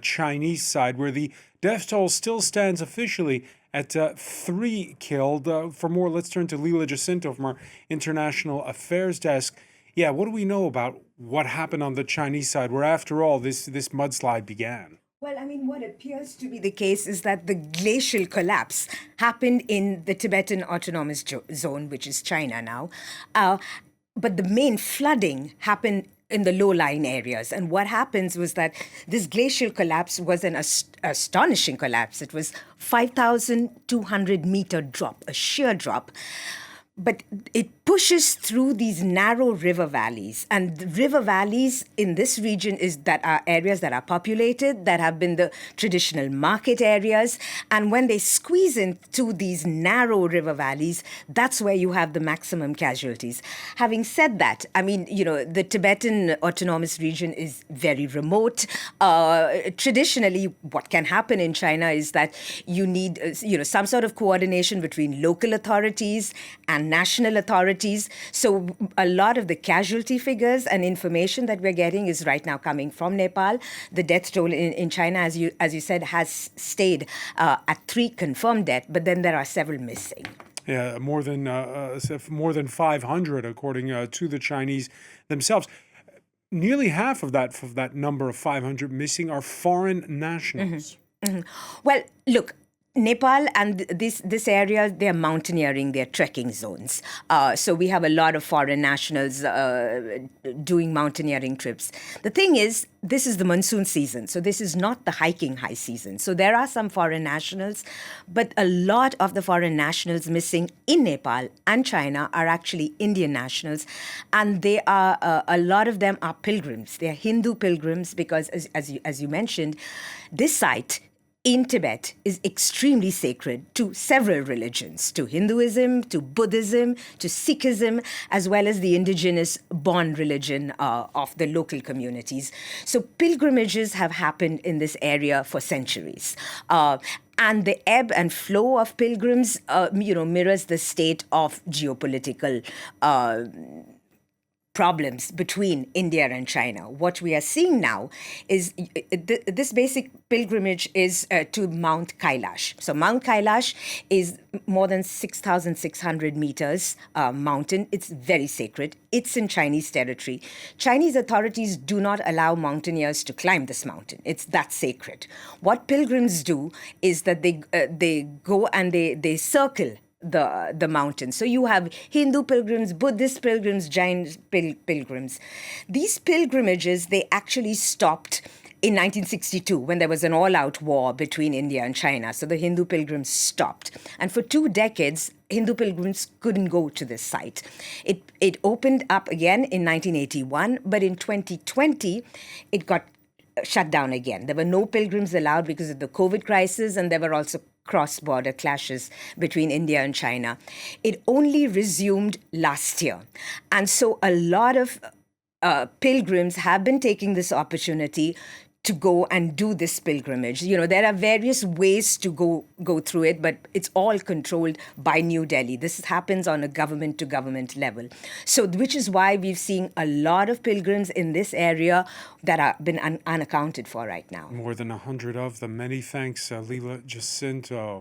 Chinese side, where the death toll still stands officially at 3 killed. For more, let's turn to Leela Jacinto from our International Affairs Desk. Yeah, what do we know about what happened on the Chinese side, where, after all, this mudslide began? Well, I mean, what appears to be the case is that the glacial collapse happened in the Tibetan Autonomous Zone, which is China now. Uh, but the main flooding happened in the low-lying areas. And what happens was that this glacial collapse was an astonishing collapse. It was 5,200-meter drop, a sheer drop. But it pushes through these narrow river valleys. And the river valleys in this region are areas that are populated, that have been the traditional market areas. And when they squeeze into these narrow river valleys, that's where you have the maximum casualties. Having said that, I mean, the Tibetan Autonomous Region is very remote. Traditionally, what can happen in China is that you need, some sort of coordination between local authorities and national authorities. So a lot of the casualty figures and information that we're getting is right now coming from Nepal. The death toll in China, as you said, has stayed at 3 confirmed deaths, but then there are several missing. Yeah, more than 500, according to the Chinese themselves. Nearly half of that number of 500 missing are foreign nationals. Well, look, Nepal and this area, they're mountaineering, they're trekking zones. So we have a lot of foreign nationals doing mountaineering trips. The thing is, this is the monsoon season, so this is not the hiking high season. So there are some foreign nationals, but a lot of the foreign nationals missing in Nepal and China are actually Indian nationals. And they are, a lot of them are pilgrims. They are Hindu pilgrims because, as you mentioned, this site in Tibet is extremely sacred to several religions, to Hinduism, to Buddhism, to Sikhism, as well as the indigenous Bon religion of the local communities. So pilgrimages have happened in this area for centuries. And the ebb and flow of pilgrims, mirrors the state of geopolitical problems between India and China. What we are seeing now is this basic pilgrimage is to Mount Kailash. So Mount Kailash is more than 6,600 meters mountain. It's very sacred. It's in Chinese territory. Chinese authorities do not allow mountaineers to climb this mountain. It's that sacred. What pilgrims do is that they go and they circle the mountain. So you have Hindu pilgrims, Buddhist pilgrims, Jain pilgrims. These pilgrimages, they actually stopped in 1962 when there was an all-out war between India and China. So the Hindu pilgrims stopped. And for 2 decades, Hindu pilgrims couldn't go to this site. It opened up again in 1981, but in 2020, it got shut down again. There were no pilgrims allowed because of the COVID crisis, and there were also cross-border clashes between India and China. It only resumed last year. And so a lot of pilgrims have been taking this opportunity to go and do this pilgrimage. There are various ways to go through it, but it's all controlled by New Delhi. This happens on a government-to-government level. So, which is why we've seen a lot of pilgrims in this area that have been unaccounted for right now. More than 100 of them. Many thanks, Leela Jacinto.